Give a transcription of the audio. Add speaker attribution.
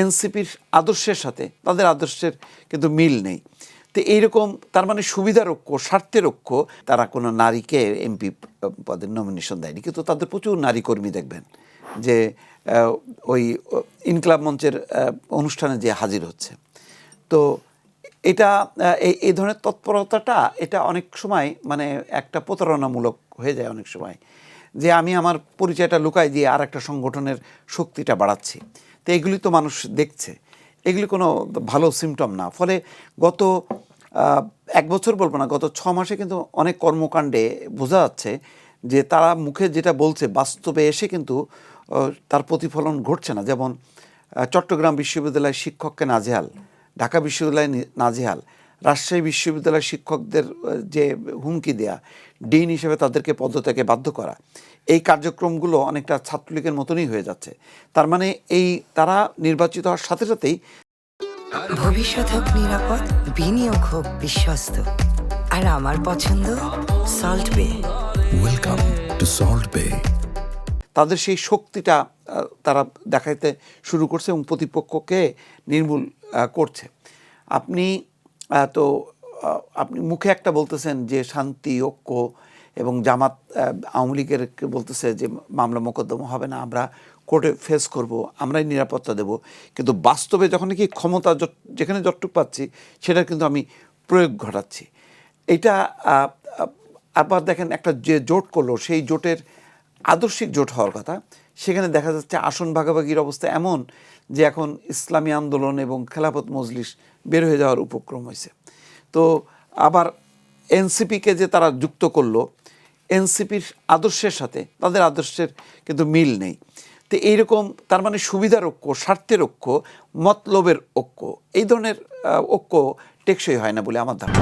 Speaker 1: এনসিপির আদর্শের সাথে তাদের আদর্শের কিন্তু মিল নেই। তো এইরকম তার মানে সুবিধার ঐক্য, স্বার্থের ঐক্য। তারা কোনো নারীকে এমপি পদের নমিনেশন দেয়নি, কিন্তু তাদের প্রচুর নারী কর্মী দেখবেন যে ওই ইনকলাব মঞ্চের অনুষ্ঠানে যে হাজির হচ্ছে। তো এটা এই ধরনের তৎপরতাটা এটা অনেক সময় মানে একটা প্রতারণামূলক হয়ে যায় অনেক সময়, যে আমি আমার পরিচয়টা লুকাই দিয়ে আর একটা সংগঠনের শক্তিটা বাড়াচ্ছি। তো এগুলি তো মানুষ দেখছে, এগুলি কোনো ভালো সিমটম না। ফলে গত 1 বছর বলবো না, গত 6 মাসে কিন্তু অনেক কর্মকাণ্ডে বোঝা যাচ্ছে যে তারা মুখে যেটা বলছে বাস্তবে এসে কিন্তু তার প্রতিফলন ঘটছে না। যেমন চট্টগ্রাম বিশ্ববিদ্যালয়ের শিক্ষককে নাজেহাল, ঢাকা বিশ্ববিদ্যালয় নাজেহাল, রাজশাহী বিশ্ববিদ্যালয়ের শিক্ষকদের যে হুমকি দেয়া, ডিন হিসেবে তাদেরকে পদত্যাগে বাধ্য করা, এই কার্যক্রমগুলো অনেকটা ছাত্রলীগের মতনই হয়ে যাচ্ছে। তার মানে এই তারা নির্বাচিত হওয়ার সাথে সাথেই
Speaker 2: ভবিষ্যৎ হোক নিরাপদ, বিনিয়োগ হোক বিশ্বস্ত, আর আমার পছন্দ সল্ট বে।
Speaker 3: ওয়েলকাম টু সল্ট বে।
Speaker 1: তাদের সেই শক্তিটা তারা দেখাইতে শুরু করছে এবং প্রতিপক্ষকে নির্মূল করছে। আপনি আপনি মুখে একটা বলতেছেন যে শান্তি, ঐক্য, এবং জামাত আওয়ামী লীগের বলতেছে যে মামলা মোকদ্দমা হবে না, আমরা কোর্টে ফেস করব, আমরাই নিরাপত্তা দেব। কিন্তু বাস্তবে যখন নাকি ক্ষমতা যেখানে যতটুকু পাচ্ছি সেটা কিন্তু আমি প্রয়োগ ঘটাচ্ছি। এটা আবার দেখেন একটা যে জোট করলো সেই জোটের আদর্শিক জোট হওয়ার কথা, সেখানে দেখা যাচ্ছে আসন ভাগাভাগির অবস্থা এমন যে এখন ইসলামী আন্দোলন এবং খেলাফত মজলিস বের হয়ে যাওয়ার উপক্রম হয়েছে। তো আবার এনসিপিকে যে তারা যুক্ত করলো, এনসিপির আদর্শের সাথে তাদের আদর্শের কিন্তু মিল নেই। তো এইরকম তার মানে সুবিধার ঐক্য, স্বার্থের ঐক্য, মতলবের ঐক্য, এই ধরনের ঐক্য টেকসই হয় না বলে আমার ধারণা।